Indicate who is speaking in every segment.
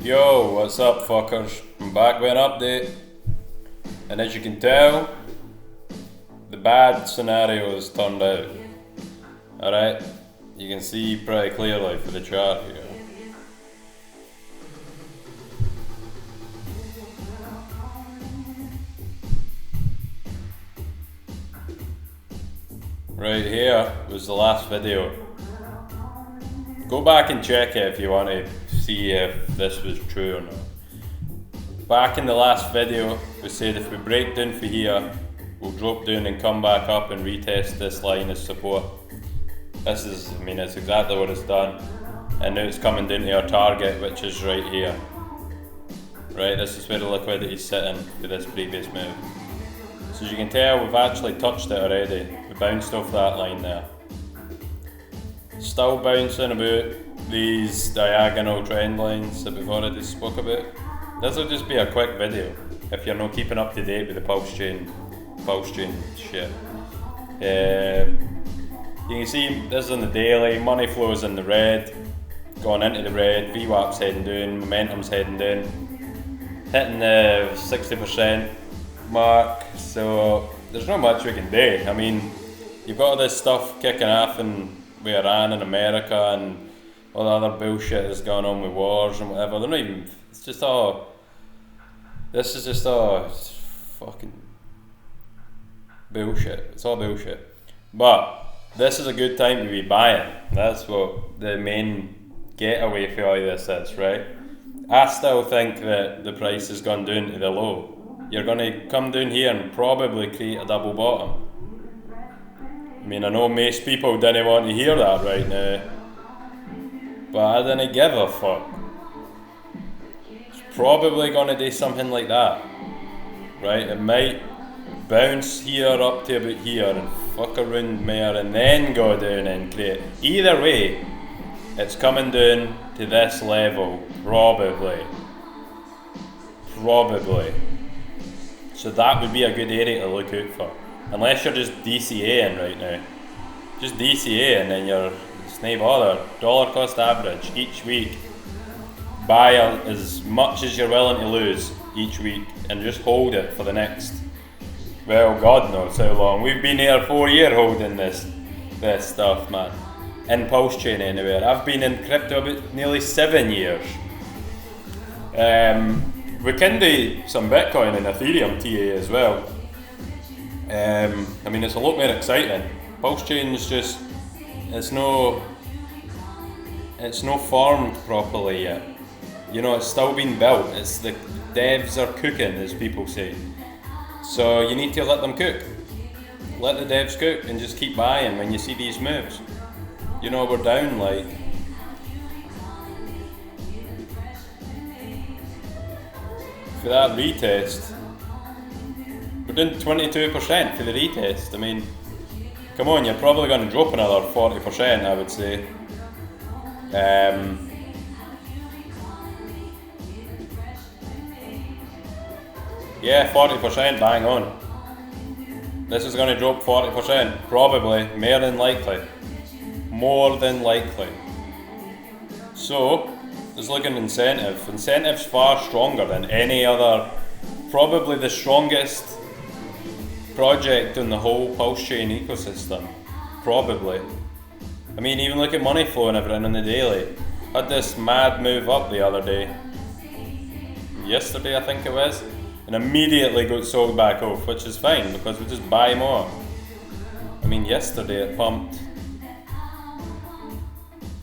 Speaker 1: Yo, what's up fuckers? I'm back with an update. And as you can tell, the bad scenario has turned out. Alright? You can see pretty clearly for the chart here. Right here was the last video. Go back and check it if you want to see if this was true or not. Back in the last video, we said if we break down for here, we'll drop down and come back up and retest this line as support. This is, it's exactly what it's done. And now it's coming down to our target, which is right here. Right, this is where the liquidity is sitting for this previous move. So as you can tell, we've actually touched it already. We bounced off that line there. Still bouncing about these diagonal trend lines that we've already spoke about. This will just be a quick video if you're not keeping up to date with the Pulsechain shit. You can see this is on the daily, money flows in the red, going into the red, VWAP's heading down, momentum's heading down, hitting the 60% mark, so there's not much we can do. You've got all this stuff kicking off with Iran and America and all the other bullshit that's going on with wars and whatever. They're not even, it's just all, this is just all fucking bullshit. It's all bullshit. But this is a good time to be buying. That's what the main getaway for all of this is, right? I still think that the price has gone down to the low. You're going to come down here and probably create a double bottom. I know most people didn't want to hear that right now, but I didn't give a fuck. It's probably going to do something like that, right? It might bounce here up to about here and fuck around there and then go down and create. Either way, it's coming down to this level, probably. So that would be a good area to look out for. Unless you're just DCAing right now. Just DCAing and it's no bother. Dollar cost average each week. Buy as much as you're willing to lose each week and just hold it for the next, well, God knows how long. We've been here 4 years holding this stuff, man. In Pulsechain anywhere. I've been in crypto about nearly 7 years. We can do some Bitcoin and Ethereum TA as well. It's a lot more exciting. Pulsechain is just, it's no formed properly yet. It's still being built. It's the devs are cooking, as people say. So you need to let them cook. Let the devs cook and just keep buying when you see these moves. We're down like, for that retest, we're doing 22% for the retest. Come on, you're probably going to drop another 40%, I would say. Yeah, 40%, bang on. This is going to drop 40%, probably, more than likely. So, let's look at incentive. Incentive's far stronger than any other, probably the strongest project in the whole Pulsechain ecosystem. Probably. Even look at money flow and everything on the daily. Had this mad move up the other day. Yesterday, I think it was. And immediately got sold back off, which is fine because we just buy more. Yesterday it pumped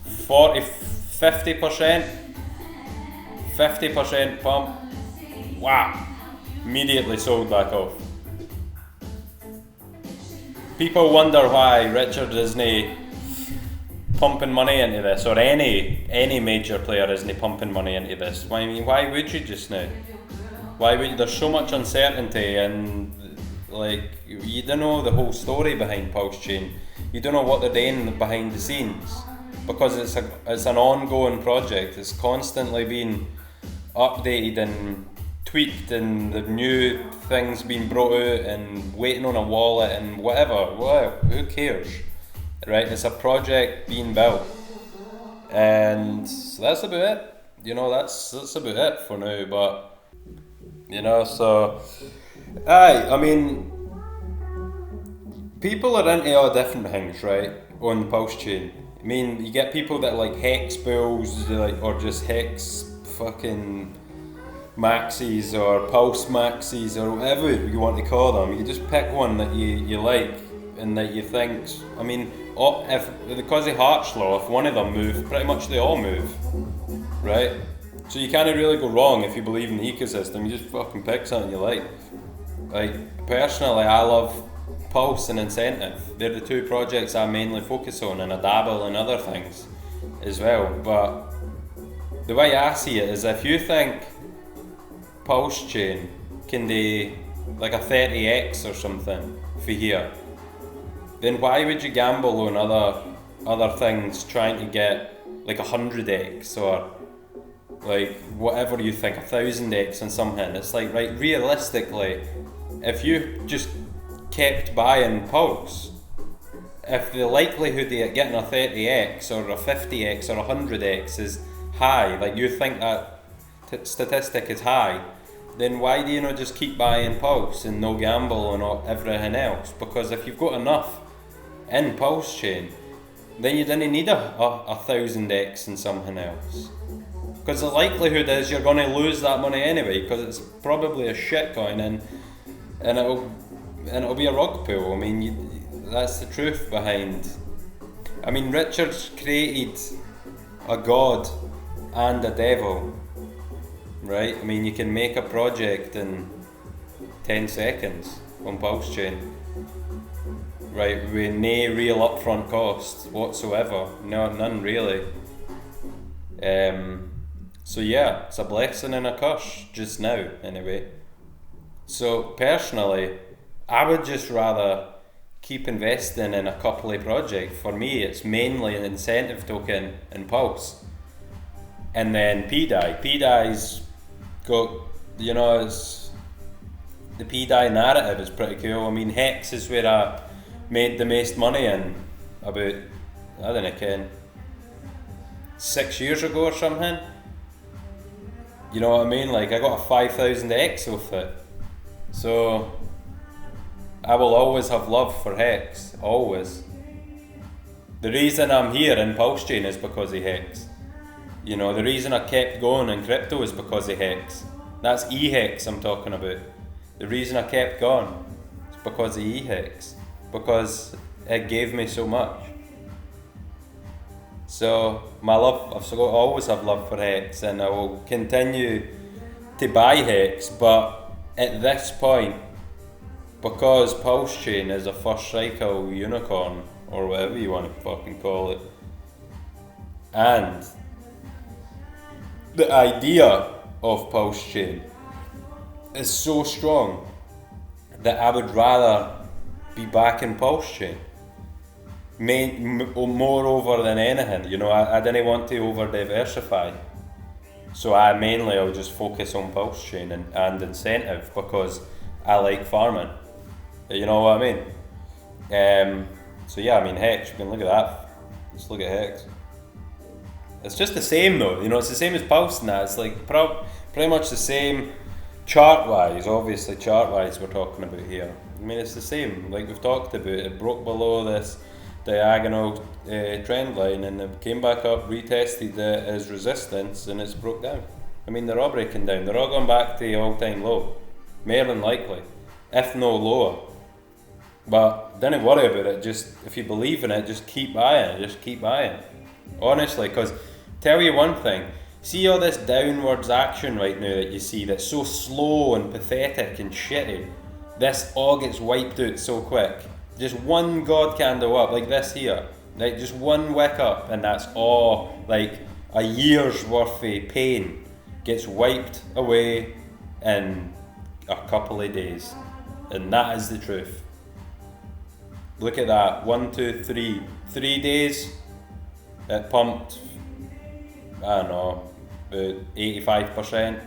Speaker 1: 50% pump. Wow. Immediately sold back off. People wonder why Richard isn't pumping money into this, or any major player isn't pumping money into this. Why would you just now? There's so much uncertainty and you don't know the whole story behind Pulsechain. You don't know what they're doing behind the scenes because it's an ongoing project. It's constantly being updated and tweaked and the new things being brought out and waiting on a wallet and whatever. Well, who cares? Right? It's a project being built. And so that's about it. that's about it for now. But so aye, I mean, people are into all different things, right? On Pulsechain. I mean, you get people that like hex bills, or just hex fucking maxis or pulse maxis or whatever you want to call them. You just pick one that you like and that you think. I mean, if because of Hart's law, if one of them move, pretty much they all move, right? So you can't really go wrong if you believe in the ecosystem. You just fucking pick something you like. Like personally, I love Pulse and Incentive. They're the two projects I mainly focus on, and I dabble in other things as well. But the way I see it is, if you think Pulsechain can do like a 30x or something for here, then why would you gamble on other things trying to get like 100x or like whatever you think, 1000x on something? It's like, right, realistically, if you just kept buying Pulse, if the likelihood of it getting a 30x or a 50x or a 100x is high, like you think that statistic is high, then why do you not just keep buying Pulse and no gamble on everything else? Because if you've got enough in Pulsechain, then you didn't need a 1000x in something else. Because the likelihood is you're going to lose that money anyway, because it's probably a shit coin, and it'll be a rug pull. I mean, that's the truth behind. I mean, Richard's created a god and a devil, right? I mean, you can make a project in 10 seconds on Pulsechain, right? With no real upfront costs whatsoever. No, none really. So yeah, it's a blessing and a curse just now, anyway. So personally, I would just rather keep investing in a couple of projects. For me, it's mainly an incentive token and Pulse. And then PDAI. PDAI's got, it's, the PDAI narrative is pretty cool. I mean, Hex is where I made the most money in about, I don't know, Ken, 6 years ago or something. You know what I mean? Like, I got a 5000x off it. So I will always have love for Hex, always. The reason I'm here in Pulsechain is because of Hex. The reason I kept going in crypto is because of Hex. That's eHex I'm talking about. The reason I kept going is because of eHex. Because it gave me so much. So my love, always have love for Hex, and I will continue to buy Hex, but at this point, because Pulsechain is a first cycle unicorn, or whatever you want to fucking call it, and the idea of Pulsechain is so strong that I would rather be back in Pulsechain. Moreover than anything, I didn't want to over diversify, so I'll just focus on Pulsechain and incentive, because I like farming. You know what I mean? So yeah, I mean, Hex. You can look at that. Just look at Hex. It's just the same though. It's the same as Pulse and that. It's like pretty much the same chart wise. Obviously, chart wise, we're talking about here. I mean, it's the same. Like we've talked about, it broke below this diagonal trend line, and it came back up, retested it as resistance, and it's broke down. I mean, they're all breaking down. They're all going back to the all-time low, more than likely, if no lower. But don't worry about it. Just if you believe in it, just keep buying. Just keep buying. Honestly, because tell you one thing. See all this downwards action right now that you see, that's so slow and pathetic and shitty. This all gets wiped out so quick. Just one god candle up, like this here. Like just one wick up, and that's all, like a year's worth of pain gets wiped away in a couple of days. And that is the truth. Look at that. 1, 2, 3. 3 days. It pumped, I don't know, about 85%.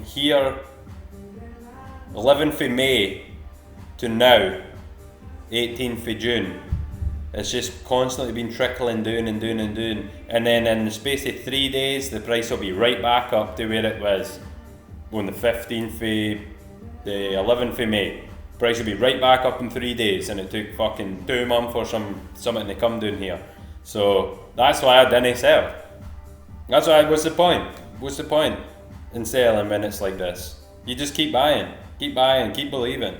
Speaker 1: Here, 11th of May to now, 18th of June, It's just constantly been trickling down and down and down. And then in the space of 3 days, the price will be right back up to where it was on the 15th of the 11th of May. Price will be right back up in 3 days, and it took fucking 2 months or something to come down here. So that's why I didn't sell. That's why. What's the point? What's the point in selling when it's like this? You just keep buying, keep believing,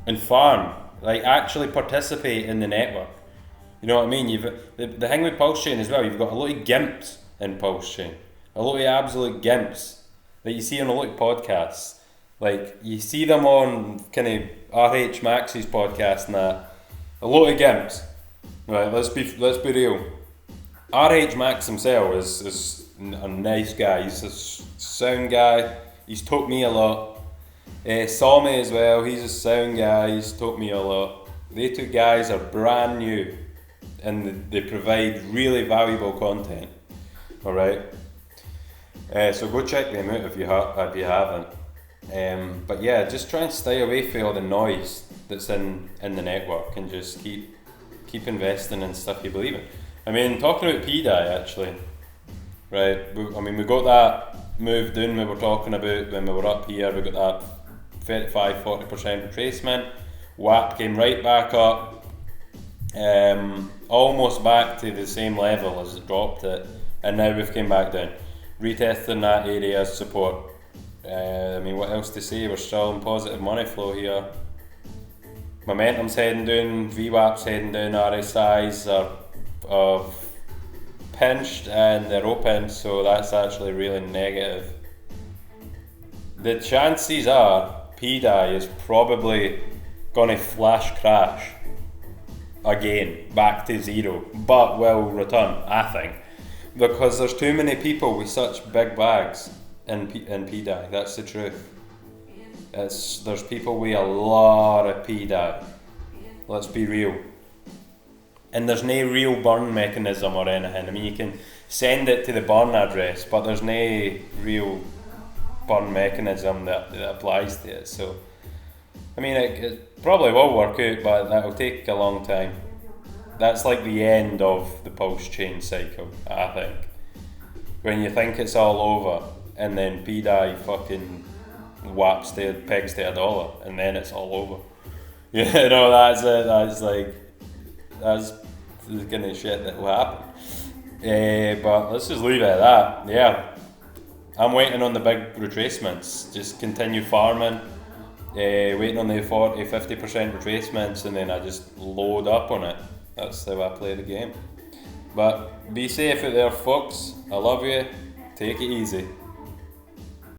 Speaker 1: and farm. Like, actually participate in the network. You know what I mean? You've the thing with Pulsechain as well. You've got a lot of gimps in Pulsechain, a lot of absolute gimps that you see on a lot of podcasts. Like, you see them on kind of RH Max's podcast and that. A lot of gimps. Right, let's be real. RH Max himself is a nice guy. He's a sound guy. He's taught me a lot. Sammy as well, he's a sound guy. He's taught me a lot. They two guys are brand new, and they provide really valuable content. Alright? So go check them out if you haven't. But yeah, just try and stay away from all the noise that's in the network, and just keep investing in stuff you believe in. I mean, talking about PDI actually, right? We got that move down we were talking about when we were up here. We got that 35-40% retracement. WAP came right back up, almost back to the same level as it dropped it, and now we've came back down, retesting that area as support. What else to say? We're still in positive money flow here. Momentum's heading down, VWAP's heading down, RSIs are pinched and they're open, so that's actually really negative. The chances are PDI is probably gonna flash crash again back to zero, but will return, I think, because there's too many people with such big bags in PDI. That's the truth. There's people with a lot of PDI. Let's be real. And there's no real burn mechanism or anything. You can send it to the burn address, but there's no real burn mechanism that applies to it. So, it probably will work out, but that'll take a long time. That's like the end of the Pulsechain cycle, I think. When you think it's all over, and then PDI fucking pegs to $1, and then it's all over. That's it. That's the kind of shit that will happen. But let's just leave it at that. Yeah, I'm waiting on the big retracements. Just continue farming, waiting on the 40-50% retracements, and then I just load up on it. That's how I play the game. But be safe out there, folks. I love you. Take it easy.